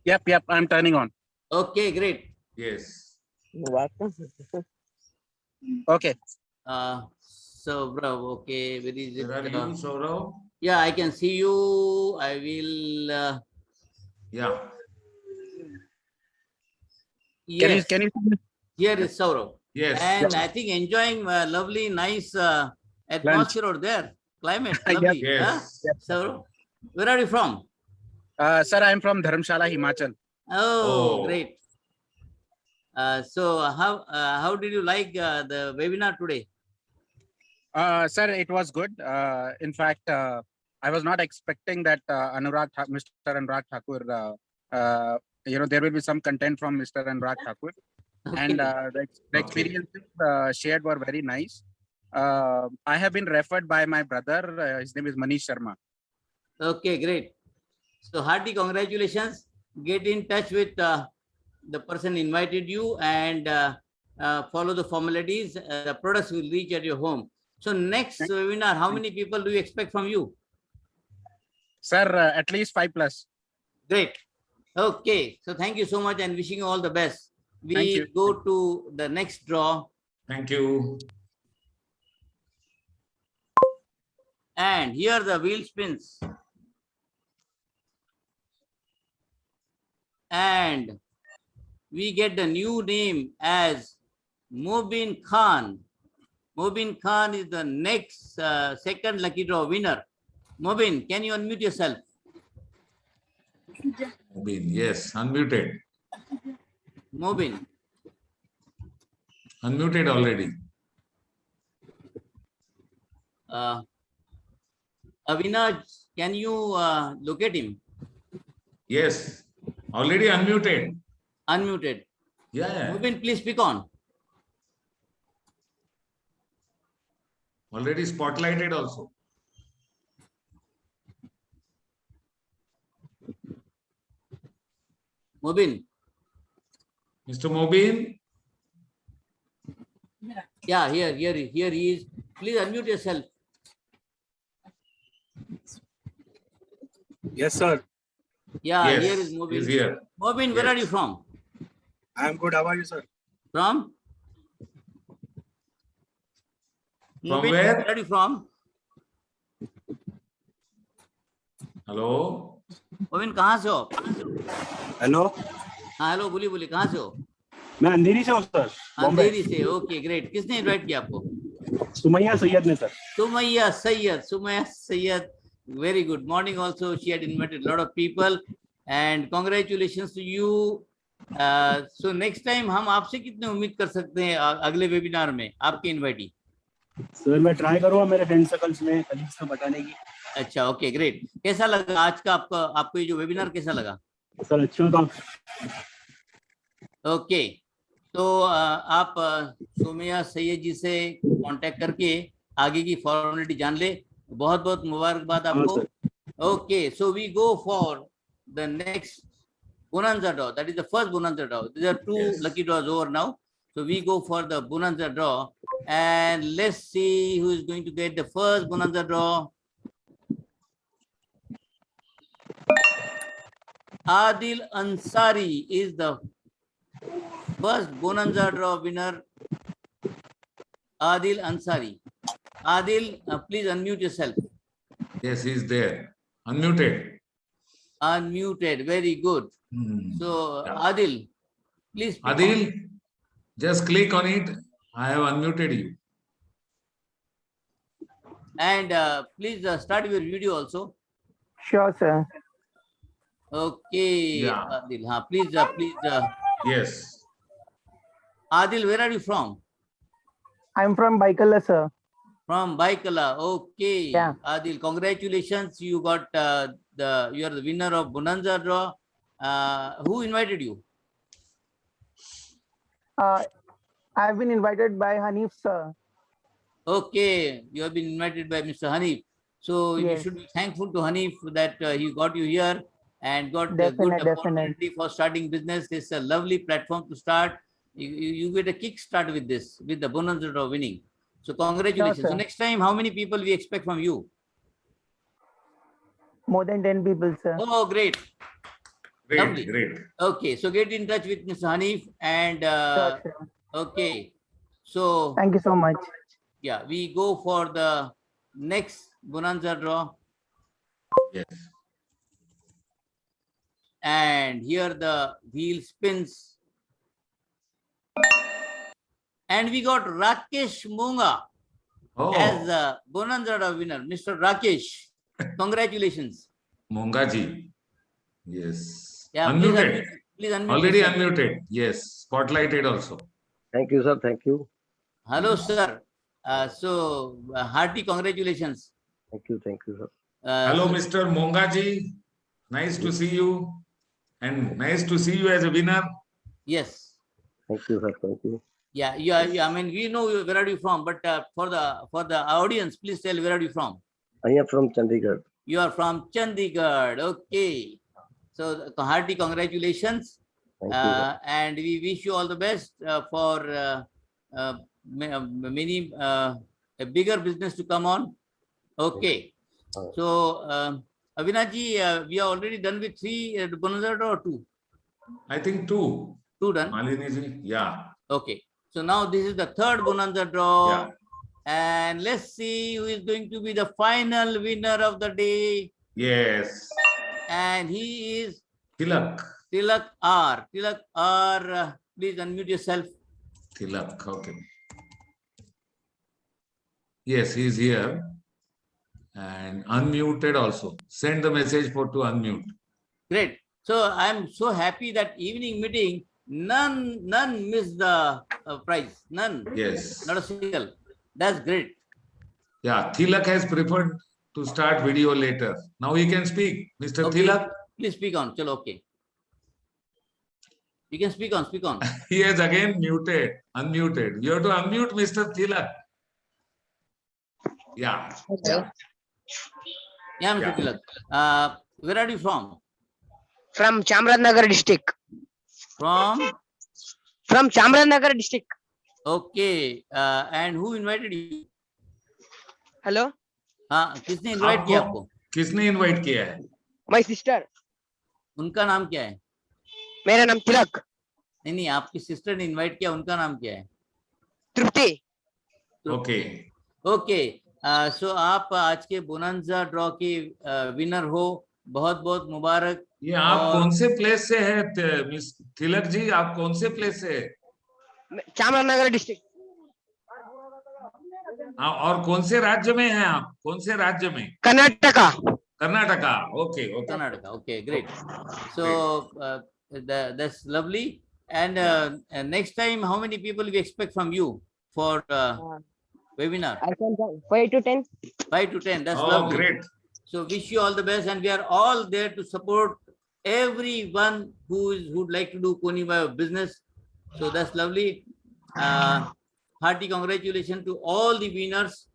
Yep, I'm turning on. Okay, great. Yes. Okay. Saurabh, okay, where is it? Where are you, Saurav? Yeah, I can see you. I will. Yeah. Yes. Can you? Here is Saurabh. Yes. And I think enjoying lovely, nice atmosphere over there. Climate, Yep. lovely. Yes. Huh? Saurabh, where are you from? Sir, I'm from Dharamshala, Himachal. Oh, Oh. great. So how did you like the webinar today? Sir, it was good. In fact, I was not expecting that Mr. Anurag Thakur, there will be some content from Mr. Anurag Thakur. And the experiences shared were very nice. I have been referred by my brother. His name is Manish Sharma. Okay, great. So hearty congratulations. Get in touch with the person invited you and follow the formalities. The products will reach at your home. So next webinar, how many people do you expect from you? Sir, at least 5+. Great. Okay. So thank you so much and wishing you all the best. Thank We you. go to the next draw. Thank you. And here the wheel spins. And we get the new name as Mobin Khan. Mobin Khan is the next second lucky draw winner. Mobin, can you unmute yourself? Mobin, yes, unmuted. Mobin. Unmuted already. Avinash, can you locate him? Yes, already unmuted. Unmuted. Yeah, Mobin, please speak on. already spotlighted also. Mobin. Mr. Mobin, Yeah, here he is. Please unmute yourself. Yes, sir. Yeah, yes, here is he's Mobin. here. Mobin, where are Yes. you from? I am good. How are you, sir? From? From Mobin, where? where are you from? Hello? Mobin कहाँ से हो? Hello, हाँ hello, बोलिए बोलिए, कहाँ से हो? मैं अंधेरी से हूँ सर, बॉम्बे। अंधेरी से, ओके ग्रेट। किसने इनवाइट किया आपको? सुमैया सैयद ने sir. Sumaya Sayyed, very good morning. Also, she had invited a lot of people, and congratulations to you. So next time हम आपसे कितने उम्मीद कर सकते हैं अगले वेबिनार में आपके इनवाइटी? सर मैं ट्राई करूँगा मेरे फ्रेंड सर्कल्स में कलीग्स को बताने की। अच्छा, ओके ग्रेट। कैसा लगा आज का आपको ये जो वेबिनार कैसा लगा? सर अच्छा था। ओके, तो आप सुमैया सैयद जी से कांटेक्ट करके आगे की फॉर्मेलिटी जान ले। बहुत बहुत मुबारकबाद आपको। Okay, so we go for the next bonanza draw. That is the first bonanza draw. There are two Yes. lucky draws over now. So we go for the bonanza draw, and let's see who is going to get the first bonanza draw. Adil Ansari is the first bonanza draw winner. Adil Ansari. Adil, please unmute yourself. Yes, he's there. Unmuted. Unmuted. Very good. So, Yeah. Adil, please speak on. Adil, just click on it. I have unmuted you. And please start your video also. Sure, sir. Okay, Yeah. Adil. Please, Yes. Adil, where are you from? I'm from Baikala, sir. From Baikala. Okay. Yeah. Adil, congratulations. You got you are the winner of Bonanza draw. Who invited you? I've been invited by Hanif, sir. Okay, you have been invited by Mr. Hanif. So you Yes. should be thankful to Hanif that he got you here and got a good Definite. opportunity for starting business. It's a lovely platform to start. You get a kickstart with this, with the Bonanza draw winning. So congratulations. Sure, So sir. next time, how many people we expect from you? More than 10 people, sir. Oh, great. Great, Lovely. great. Okay, so get in touch with Mr. Hanif and Sure, sir. okay. So Thank you so much. yeah, we go for the next Bonanza draw. Yes. And here the wheel spins. And we got Rakesh Munga as Oh, the Bonanza draw winner. Mr. Rakesh, congratulations. Mongaji. Yes. Yeah, Unmuted. please unmute Already yourself. unmuted. Yes. Spotlighted also. Thank you, sir. Thank you. Hello, sir. So hearty congratulations. Thank you. Thank you, sir. Hello, so- Mr. Mongaji. Nice to see you. And nice to see you as a winner. Yes. Thank you, sir. Thank you. Yeah, I mean, we know where are you from, but for the audience, please tell where are you from? I am from Chandigarh. You are from Chandigarh. Okay. So hearty congratulations. Thank you, sir. And we wish you all the best for many a bigger business to come on. Okay. So Avinaji, we are already done with 3 Bonanza draw or 2? I think two. Two done. Malini ji, yeah. Okay. So now this is the third bonanza draw. Yeah. And let's see who is going to be the final winner of the day. Yes. And he is Tilak. Tilak R. Tilak R, please unmute yourself. Tilak, okay. Yes, he is here. And unmuted also. Send the message for to unmute. Great. So I'm so happy that evening meeting, none missed the prize. None. Yes. Not a single. That's great. Yeah, Tilak has preferred to start video later. Now he can speak. Mr. Okay. Tilak, Please speak on. Chalo, okay. You can speak on, speak on. he has again muted, unmuted. You have to unmute Mr. Tilak. Yeah. Yeah. Yeah, Mr. Yeah. Tilak. Where are you from? From Chamradnagar district. From? From Chamradnagar district. Okay. And who invited you? Hello. किसने invite किया आपको? किसने invite किया है? My sister. उनका नाम क्या है? मेरा नाम तिलक. नहीं, आपकी सिस्टर ने इनवाइट किया, उनका नाम क्या है? तृप्ति. Okay. ओके. सो आप आज के बोनांजा ड्रॉ के विनर हो. बहुत बहुत मुबारक. ये आप कौन से प्लेस से है मिस तिलक जी? आप कौन से प्लेस से है? चामराजनगर डिस्ट्रिक्ट. और कौन से राज्य में हैं आप? कौन से राज्य में? Karnataka. Karnataka. Okay okay. Karnataka. Okay, great. So that's lovely. And next time, how many people we expect from you for webinar? I can 5 to 10. 5 to 10. That's Oh, lovely. great. So wish you all the best, and we are all there to support everyone who'd like to do Konibayo business. So that's lovely. Hearty congratulations to all the winners.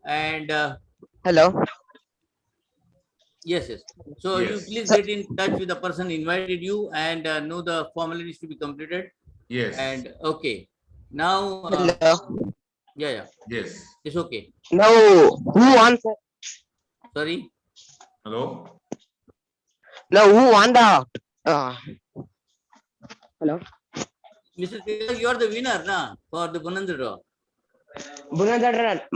And Hello. yes. So Yes. you please get in touch with the person who invited you and know the formalities to be completed. Yes. And okay, now Hello. yeah, Yes. it's okay. Now who won? Sorry. Hello. Now who won the? Hello. Mr. Tilak, you are the winner, na, for the Bonanza draw.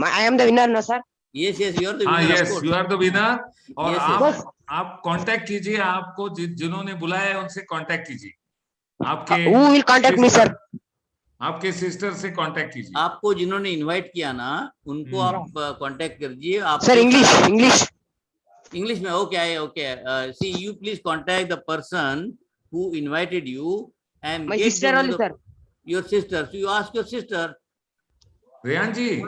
I am the winner, no sir. Yes, you are the हाँ winner. of yes, course. you are the winner. और Yes, आप contact कीजिए. आपको जिन्होंने बुलाया है उनसे contact कीजिए. आपके Who will contact me, sir? आपके सिस्टर से कांटेक्ट कीजिए. आपको जिन्होंने इनवाइट किया ना, उनको आप कांटेक्ट कीजिए. आप Sir, English में okay. See, you please contact the person who invited you and My get sister to know only, sir. Your sister. So you ask your sister. Rehan ji,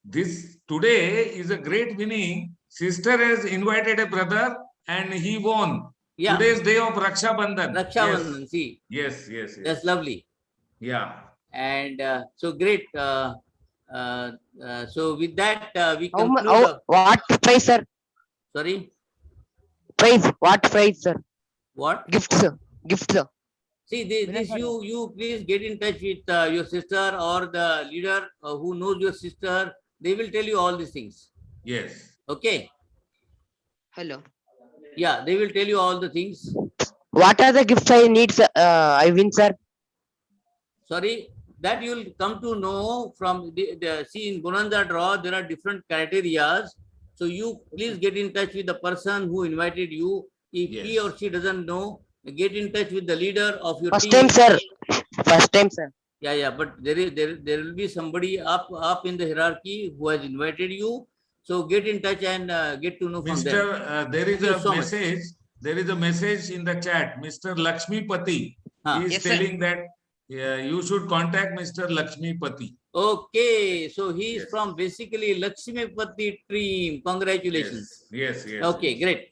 this today is a great winning. Sister has invited a brother and he won. Yeah. Today's day of Raksha Bandhan. Raksha Yes. Bandhan. See, Yes, yes, yes. that's lovely. Yeah. And so great. So with that, we conclude. What price, sir? Sorry. Price. What price, sir? What? Gift, sir. Gift, sir. See, this you please get in touch with your sister or the leader who knows your sister. They will tell you all these things. Yes. Okay. Hello. Yeah, they will tell you all the things. What are the gifts I need, sir? I win, sir. Sorry, that you will come to know from the see in Bonanza draw. There are different criterias. So you please get in touch with the person who invited you. If he or she doesn't know, get in touch with the leader of your First team. time, sir. First time, sir. Yeah, but there will be somebody up in the hierarchy who has invited you. So get in touch and get to know from them. Mr. There is Thank you a so much. message. There is a message in the chat. Mr. Lakshmipati is Yes, sir. telling that you should contact Mr. Lakshmipati. Okay, so he is from basically Lakshmipati team. Congratulations. Yes, yes. Okay, great.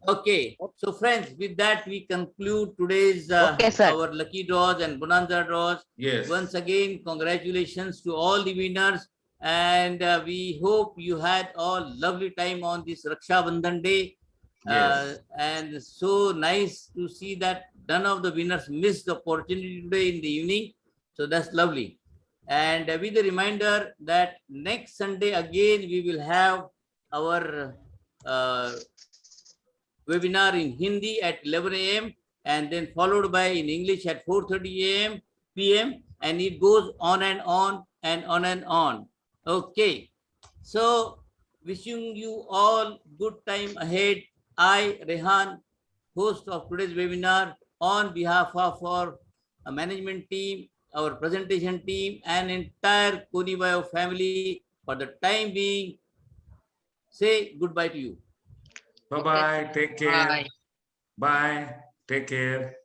Okay, so friends, with that we conclude today's Okay, sir. our lucky draws and bonanza draws. Yes. Once again, congratulations to all the winners, and we hope you had all lovely time on this Raksha Bandhan day. Yes. And so nice to see that none of the winners missed the opportunity today in the evening. So that's lovely. And with a reminder that next Sunday again we will have our webinar in Hindi at 11 a.m. and then followed by in English at 4:30 a.m. p.m. and it goes on and on and on and on. Okay. So wishing you all good time ahead. I, Rehan, host of today's webinar, on behalf of our management team, our presentation team, and entire Koni Bio family, for the time being, say goodbye to you. Bye-bye. Take care. Bye. Take care.